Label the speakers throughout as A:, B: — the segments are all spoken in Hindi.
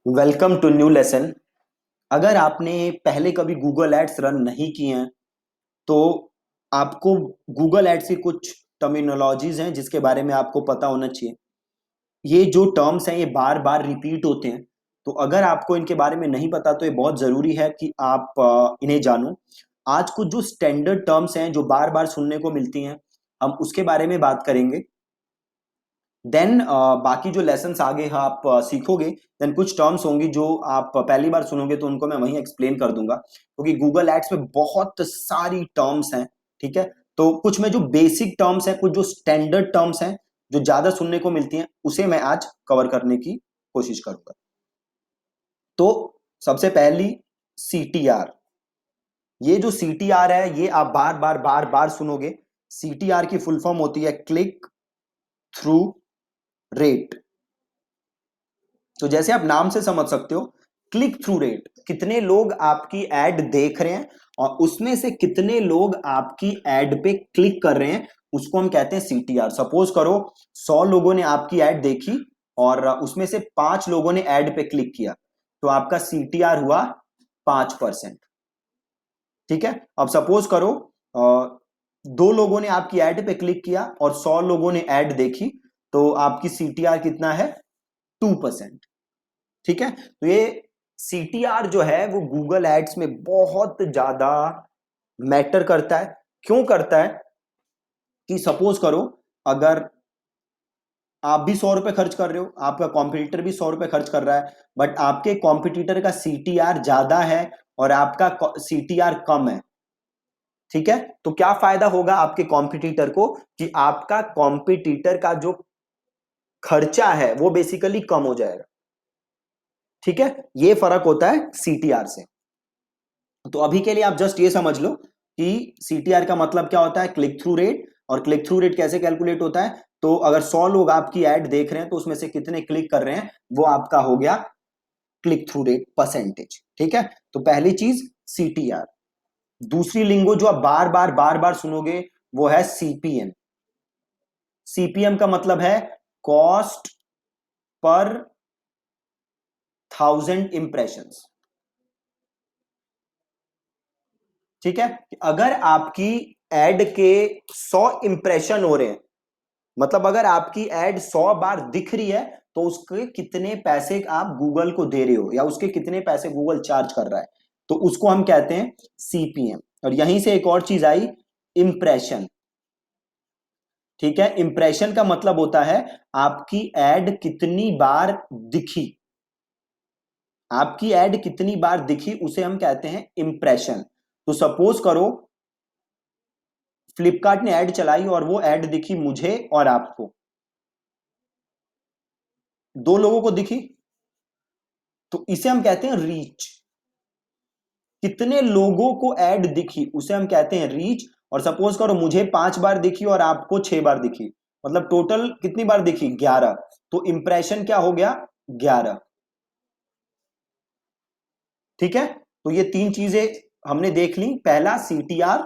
A: Welcome to new lesson. अगर आपने पहले कभी गूगल एड्स रन नहीं किए हैं तो आपको गूगल एड्स की कुछ टर्मिनोलॉजीज हैं जिसके बारे में आपको पता होना चाहिए। ये जो टर्म्स हैं ये बार बार रिपीट होते हैं, तो अगर आपको इनके बारे में नहीं पता तो ये बहुत ज़रूरी है कि आप इन्हें जानो। आज कुछ जो स्टैंडर्ड टर्म्स हैं जो बार बार सुनने को मिलती हैं, हम उसके बारे में बात करेंगे। देन बाकी जो लेसन्स आगे आप सीखोगे, देन कुछ टर्म्स होंगी जो आप पहली बार सुनोगे तो उनको मैं वहीं एक्सप्लेन कर दूंगा, क्योंकि गूगल एड्स में बहुत सारी टर्म्स हैं। ठीक है, तो कुछ में जो बेसिक टर्म्स हैं, कुछ जो स्टैंडर्ड टर्म्स हैं जो ज्यादा सुनने को मिलती हैं, उसे मैं आज कवर करने की कोशिश करूंगा। तो सबसे पहली सीटीआर। ये जो सीटीआर है ये आप बार बार बार बार सुनोगे। सीटीआर की फुल फॉर्म होती है क्लिक थ्रू रेट। तो जैसे आप नाम से समझ सकते हो, क्लिक थ्रू रेट, कितने लोग आपकी एड देख रहे हैं और उसमें से कितने लोग आपकी एड पे क्लिक कर रहे हैं, उसको हम कहते हैं सीटीआर। सपोज करो 100 लोगों ने आपकी एड देखी और उसमें से 5 लोगों ने एड पे क्लिक किया, तो आपका सीटीआर हुआ 5%। ठीक है, अब सपोज करो 2 लोगों ने आपकी एड पे क्लिक किया और 100 लोगों ने एड देखी, तो आपकी सीटीआर कितना है? 2%। ठीक है, तो ये सीटीआर जो है वो गूगल एड्स में बहुत ज्यादा मैटर करता है। क्यों करता है? कि सपोज करो अगर आप भी 100 रुपए खर्च कर रहे हो, आपका कॉम्पिटिटर भी 100 रुपए खर्च कर रहा है, बट आपके कॉम्पिटिटर का सीटीआर ज्यादा है और आपका सीटीआर कम है। ठीक है, तो क्या फायदा होगा आपके कॉम्पिटिटर को? कि आपका कॉम्पिटिटर का जो खर्चा है वो बेसिकली कम हो जाएगा। ठीक है, ये फर्क होता है सीटीआर से। तो अभी के लिए आप जस्ट ये समझ लो कि सीटीआर का मतलब क्या होता है, क्लिक थ्रू रेट। और क्लिक थ्रू रेट कैसे कैलकुलेट होता है? तो अगर 100 लोग आपकी ऐड देख रहे हैं तो उसमें से कितने क्लिक कर रहे हैं, वो आपका हो गया क्लिक थ्रू रेट परसेंटेज। ठीक है, तो पहली चीज सीटीआर। दूसरी लिंगो जो आप बार बार बार बार सुनोगे वो है सीपीएम। सीपीएम का मतलब है कॉस्ट पर 1000 इंप्रेशंस। ठीक है, अगर आपकी एड के 100 इंप्रेशन हो रहे हैं, मतलब अगर आपकी एड 100 बार दिख रही है, तो उसके कितने पैसे आप गूगल को दे रहे हो या उसके कितने पैसे गूगल चार्ज कर रहा है, तो उसको हम कहते हैं सीपीएम। और यहीं से एक और चीज आई, इंप्रेशन। ठीक है, इंप्रेशन का मतलब होता है आपकी एड कितनी बार दिखी। आपकी एड कितनी बार दिखी उसे हम कहते हैं इंप्रेशन। तो सपोज करो फ्लिपकार्ट ने ऐड चलाई और वो ऐड दिखी मुझे और आपको, 2 लोगों को दिखी, तो इसे हम कहते हैं रीच। कितने लोगों को ऐड दिखी उसे हम कहते हैं रीच। और सपोज करो मुझे 5 बार दिखी और आपको 6 बार दिखी, मतलब टोटल कितनी बार दिखी? 11। तो इंप्रेशन क्या हो गया? 11। ठीक है, तो ये 3 चीजें हमने देख ली। पहला सीटीआर,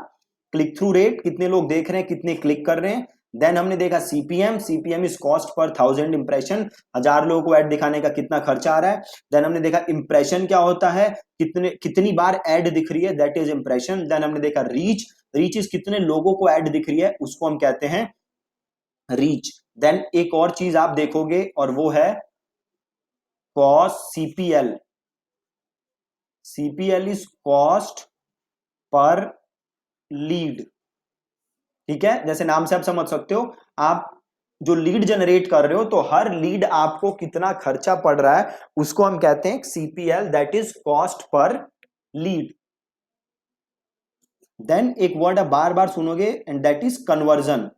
A: क्लिक थ्रू रेट, कितने लोग देख रहे हैं, कितने क्लिक कर रहे हैं। देन हमने देखा सीपीएम, सीपीएम इज कॉस्ट पर 1000 इंप्रेशन, 1000 लोगों को ऐड दिखाने का कितना खर्चा आ रहा है। देन हमने देखा इंप्रेशन क्या होता है, कितनी बार ऐड दिख रही है, दैट इज इंप्रेशन। देन हमने देखा रीच, रीच इज कितने लोगों को ऐड दिख रही है, उसको हम कहते हैं रीच। देन एक और चीज आप देखोगे और वो है cost, CPL. CPL is cost per lead. ठीक है, जैसे नाम से आप समझ सकते हो, आप जो लीड जनरेट कर रहे हो तो हर लीड आपको कितना खर्चा पड़ रहा है उसको हम कहते हैं CPL, that is cost per lead. Then एक वर्ड आप बार बार सुनोगे and that is conversion.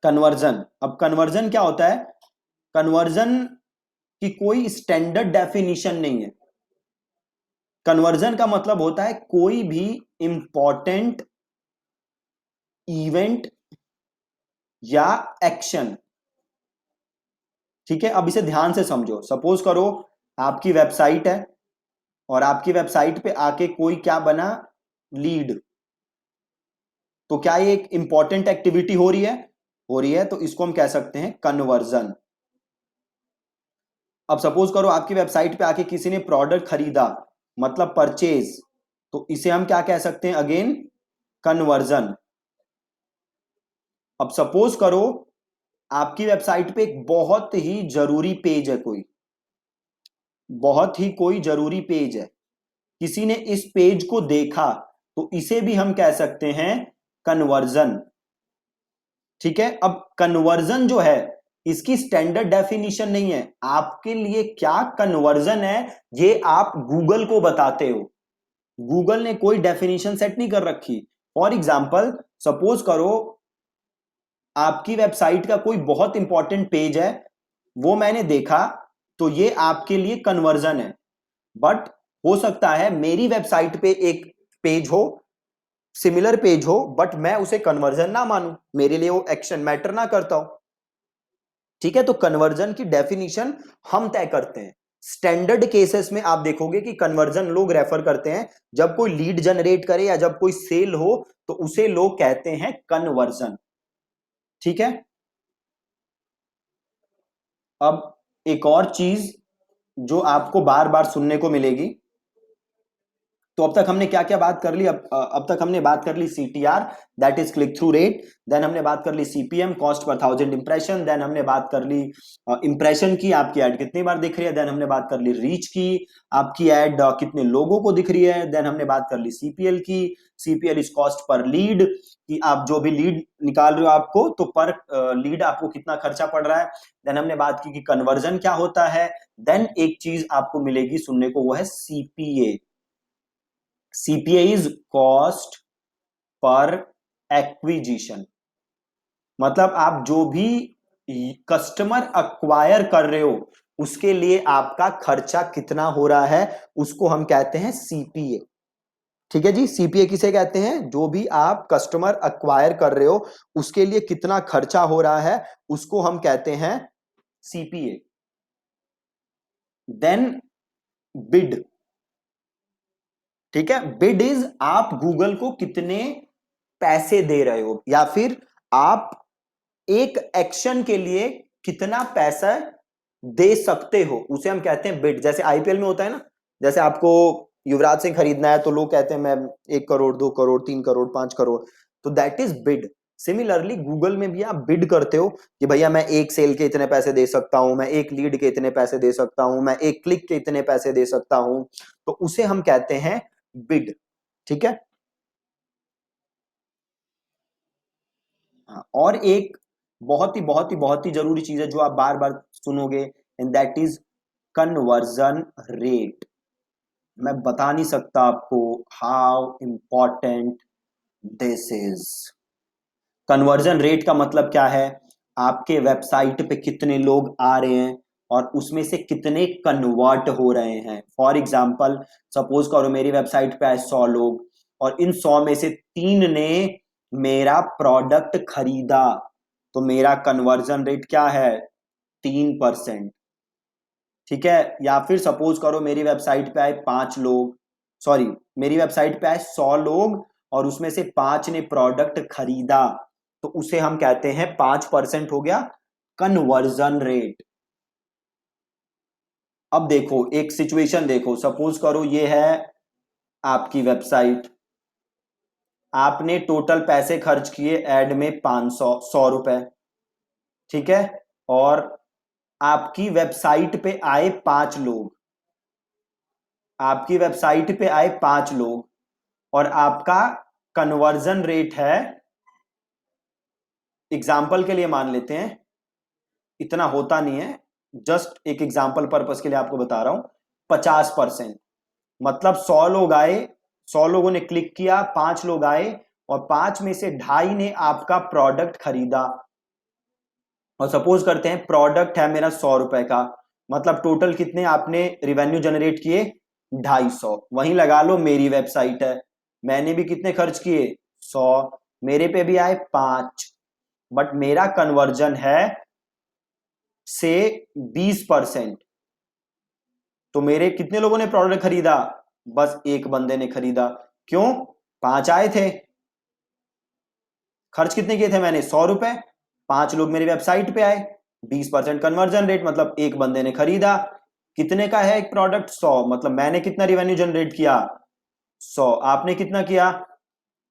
A: Conversion, अब कन्वर्जन क्या होता है? कन्वर्जन की कोई स्टैंडर्ड डेफिनेशन नहीं है। कन्वर्जन का मतलब होता है कोई भी इंपॉर्टेंट इवेंट या एक्शन। ठीक है, अब इसे ध्यान से समझो। सपोज करो आपकी वेबसाइट है और आपकी वेबसाइट पे आके कोई क्या बना? लीड। तो क्या ये एक इंपॉर्टेंट एक्टिविटी हो रही है? हो रही है, तो इसको हम कह सकते हैं कन्वर्जन। अब सपोज करो आपकी वेबसाइट पे आके किसी ने प्रोडक्ट खरीदा, मतलब परचेज, तो इसे हम क्या कह सकते हैं, अगेन कन्वर्जन। अब सपोज करो आपकी वेबसाइट पे एक बहुत ही जरूरी पेज है, बहुत ही कोई जरूरी पेज है, किसी ने इस पेज को देखा, तो इसे भी हम कह सकते हैं कन्वर्जन। ठीक है, अब कन्वर्जन जो है इसकी स्टैंडर्ड डेफिनेशन नहीं है, आपके लिए क्या कन्वर्जन है ये आप गूगल को बताते हो। गूगल ने कोई डेफिनेशन सेट नहीं कर रखी। फॉर एग्जाम्पल सपोज करो आपकी वेबसाइट का कोई बहुत इंपॉर्टेंट पेज है, वो मैंने देखा, तो ये आपके लिए कन्वर्जन है। बट हो सकता है मेरी वेबसाइट पे एक पेज हो, सिमिलर पेज हो, बट मैं उसे कन्वर्जन ना मानूं, मेरे लिए वो एक्शन मैटर ना करता हो। ठीक है, तो कन्वर्जन की डेफिनेशन हम तय करते हैं। स्टैंडर्ड केसेस में आप देखोगे कि कन्वर्जन लोग रेफर करते हैं जब कोई लीड जनरेट करे या जब कोई सेल हो, तो उसे लोग कहते हैं कन्वर्जन। ठीक है, अब एक और चीज जो आपको बार बार सुनने को मिलेगी, तो अब तक हमने क्या क्या बात कर ली, अब तक हमने बात कर ली CTR, that is click through rate. Then हमने बात कर ली CPM, cost per thousand impression. Then हमने बात कर ली इंप्रेशन की, आपकी ऐड कितनी बार दिख रही है। देन हमने बात कर ली रीच की, आपकी ऐड कितने लोगों को दिख रही है। देन हमने बात कर ली सीपीएल की, CPL is cost per lead, कि आप जो भी लीड निकाल रहे हो आपको, तो पर लीड आपको कितना खर्चा पड़ रहा है। देन हमने बात की कि कन्वर्जन क्या होता है। देन एक चीज आपको मिलेगी सुनने को, वो है CPA. CPA is cost per acquisition, मतलब आप जो भी कस्टमर अक्वायर कर रहे हो उसके लिए आपका खर्चा कितना हो रहा है, उसको हम कहते हैं सीपीए। ठीक है जी, सीपीए किसे कहते हैं, जो भी आप कस्टमर अक्वायर कर रहे हो उसके लिए कितना खर्चा हो रहा है, उसको हम कहते हैं सीपीए। Then bid. ठीक है, बिड इज आप गूगल को कितने पैसे दे रहे हो, या फिर आप एक एक्शन के लिए कितना पैसा दे सकते हो, उसे हम कहते हैं बिड। जैसे आईपीएल में होता है ना, जैसे आपको युवराज सिंह खरीदना है तो लोग कहते हैं मैं 1 करोड़, 2 करोड़, 3 करोड़, 5 करोड़, तो that is bid. Similarly Google में भी आप बिड करते हो कि भैया मैं एक सेल के इतने पैसे दे सकता हूं, मैं एक लीड के इतने पैसे दे सकता हूं, मैं एक क्लिक के इतने पैसे दे सकता हूं, तो उसे हम कहते हैं बिड। ठीक है, हाँ, और एक बहुत ही जरूरी चीज है जो आप बार बार सुनोगे, and that is conversion rate. मैं बता नहीं सकता आपको how important this is. Conversion rate का मतलब क्या है, आपके वेबसाइट पे कितने लोग आ रहे हैं और उसमें से कितने कन्वर्ट हो रहे हैं। फॉर एग्जाम्पल सपोज करो मेरी वेबसाइट पे आए 100 लोग, और इन 100 में से 3 ने मेरा प्रोडक्ट खरीदा, तो मेरा कन्वर्जन रेट क्या है, 3%। ठीक है, या फिर सपोज करो मेरी वेबसाइट पे आए 5 लोग, सॉरी, मेरी वेबसाइट पे आए 100 लोग और उसमें से 5 ने प्रोडक्ट खरीदा, तो उसे हम कहते हैं 5% हो गया कन्वर्जन रेट। अब देखो एक सिचुएशन देखो, सपोज करो ये है आपकी वेबसाइट, आपने टोटल पैसे खर्च किए एड में 500 100 रुपए। ठीक है, और आपकी वेबसाइट पे आए 5 लोग, आपकी वेबसाइट पे आए 5 लोग, और आपका कन्वर्जन रेट है, एग्जाम्पल के लिए मान लेते हैं, इतना होता नहीं है, जस्ट एक एग्जाम्पल पर्पस के लिए आपको बता रहा हूं, 50%। मतलब 100 लोग आए, 100 लोगों ने क्लिक किया, 5 लोग आए, और 5 में से 2.5 ने आपका प्रोडक्ट खरीदा। और सपोज करते हैं प्रोडक्ट है मेरा 100 रुपए का, मतलब टोटल कितने आपने रिवेन्यू जनरेट किए, 250। वहीं लगा लो मेरी वेबसाइट है, मैंने भी कितने खर्च किए, 100, मेरे पे भी आए 5, बट मेरा कन्वर्जन है से 20%। तो मेरे कितने लोगों ने प्रोडक्ट खरीदा, बस एक बंदे ने खरीदा। क्यों, 5 आए थे, खर्च कितने किए थे मैंने, 100 रुपए, 5 लोग मेरी वेबसाइट पे आए, 20% कन्वर्जन रेट, मतलब एक बंदे ने खरीदा, कितने का है एक प्रोडक्ट, 100, मतलब मैंने कितना रिवेन्यू जनरेट किया, 100, आपने कितना किया,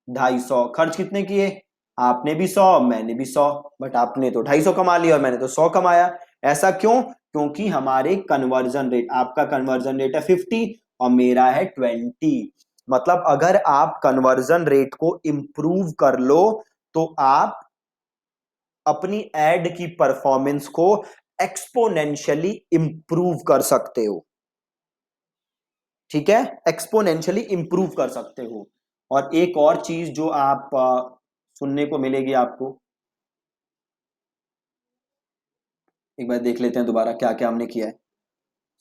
A: 250, खर्च कितने किए, आपने भी 100, मैंने भी 100, बट आपने तो 250 कमा लिया और मैंने तो 100 कमाया। ऐसा क्यों? क्योंकि हमारे कन्वर्जन रेट, आपका कन्वर्जन रेट है 50 और मेरा है 20। मतलब अगर आप कन्वर्जन रेट को इंप्रूव कर लो तो आप अपनी एड की परफॉर्मेंस को एक्सपोनेंशियली इंप्रूव कर सकते हो। ठीक है, एक्सपोनेंशियली इंप्रूव कर सकते हो। और एक और चीज जो आप सुनने को मिलेगी आपको, एक बार देख लेते हैं दोबारा क्या क्या हमने किया है।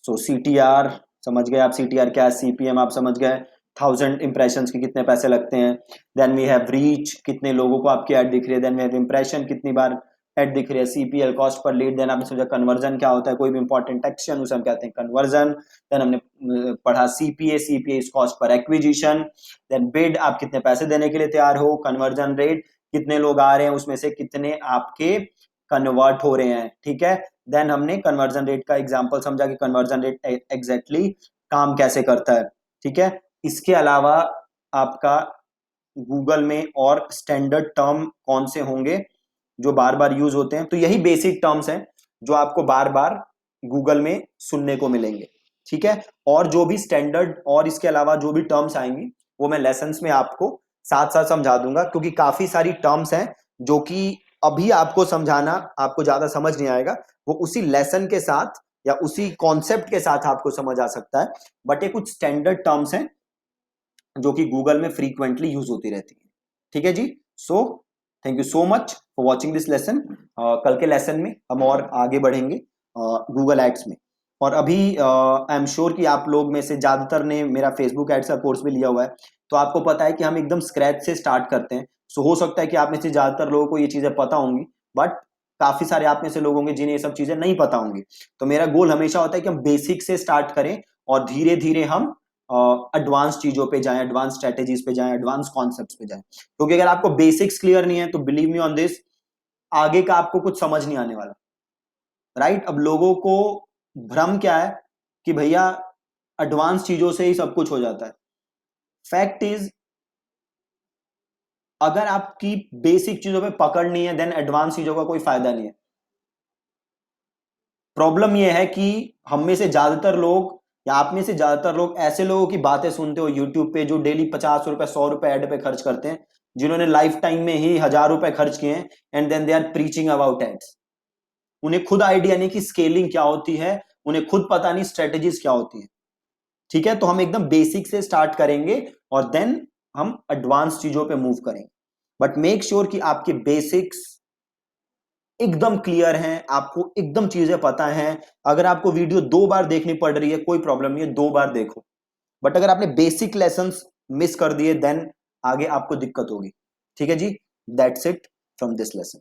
A: सो CTR समझ गए आप, CTR क्या है, CPM आप समझ गए, 1000 इंप्रेशन के कितने पैसे लगते हैं। देन वी हैव रीच, कितने लोगों को आपकी ऐड दिख रही है। देन वी हैव इंप्रेशन, कितनी बार ऐड दिख रही है। CPL, cost per lead. Then आपने समझा कन्वर्जन क्या होता है, कोई भी इंपॉर्टेंट एक्शन उसे हम कहते हैं कन्वर्जन। देन हमने पढ़ा CPA, CPA is cost per acquisition. Then bid, आप कितने पैसे देने के लिए तैयार हो। कन्वर्जन रेट, कितने लोग आ रहे हैं उसमें से कितने आपके कन्वर्ट हो रहे हैं। ठीक है, देन हमने कन्वर्जन रेट का एग्जांपल समझा कि कन्वर्जन रेट एग्जैक्टली काम कैसे करता है। ठीक है, इसके अलावा आपका गूगल में और स्टैंडर्ड टर्म कौन से होंगे जो बार बार यूज होते हैं, तो यही बेसिक टर्म्स हैं जो आपको बार बार गूगल में सुनने को मिलेंगे। ठीक है, और जो भी स्टैंडर्ड और इसके अलावा जो भी टर्म्स आएंगी वो मैं लेसन्स में आपको साथ साथ समझा दूंगा, क्योंकि काफी सारी टर्म्स हैं जो कि अभी आपको समझाना आपको ज्यादा समझ नहीं आएगा, वो उसी लेसन के साथ या उसी कॉन्सेप्ट के साथ आपको समझ आ सकता है। बट ये कुछ स्टैंडर्ड टर्म्स हैं जो कि गूगल में फ्रीक्वेंटली यूज होती रहती है। ठीक है जी, so thank you so much for watching this lesson. कल के लेसन में हम और आगे बढ़ेंगे गूगल एड्स में। और अभी आई एम श्योर कि आप लोग में से ज्यादातर ने मेरा फेसबुक एड्स का कोर्स भी लिया हुआ है, तो आपको पता है कि हम एकदम स्क्रैच से स्टार्ट करते हैं। सो हो सकता है कि आप में से ज्यादातर लोगों को ये चीजें पता होंगी, बट काफी सारे आप में से लोग होंगे जिन्हें ये सब चीजें नहीं पता होंगी। तो मेरा गोल हमेशा होता है कि हम बेसिक से स्टार्ट करें और धीरे धीरे हम एडवांस चीजों पे जाएं, एडवांस स्ट्रेटेजीज पे जाएं, एडवांस कॉन्सेप्ट्स पे जाएं। क्योंकि अगर आपको बेसिक्स क्लियर नहीं है तो बिलीव मी ऑन दिस, आगे का आपको कुछ समझ नहीं आने वाला। राइट, अब लोगों को भ्रम क्या है कि भैया एडवांस चीजों से ही सब कुछ हो जाता है। फैक्ट इज, अगर आपकी बेसिक चीजों पे पकड़ नहीं है देन एडवांस चीजों का कोई फायदा नहीं है। प्रॉब्लम यह है कि हम में से ज्यादातर लोग या आप में से ज्यादातर लोग ऐसे लोगों की बातें सुनते हो यूट्यूब पे जो डेली 50 रुपए 100 रुपए एड पे खर्च करते हैं, जिन्होंने लाइफ टाइम में ही 1000 रुपए खर्च किए हैं, and then they are preaching about ads. उन्हें खुद आइडिया नहीं कि स्केलिंग क्या होती है, उन्हें खुद पता नहीं स्ट्रेटेजीज क्या होती है। ठीक है, तो हम एकदम बेसिक से स्टार्ट करेंगे और देन हम एडवांस चीजों पे मूव करेंगे। बट मेक श्योर कि आपके बेसिक्स एकदम क्लियर हैं, आपको एकदम चीजें पता हैं। अगर आपको वीडियो 2 बार देखनी पड़ रही है कोई प्रॉब्लम नहीं है, 2 बार देखो। बट अगर आपने बेसिक लेसन्स मिस कर दिए देन आगे आपको दिक्कत होगी। ठीक है जी, that's it from this lesson.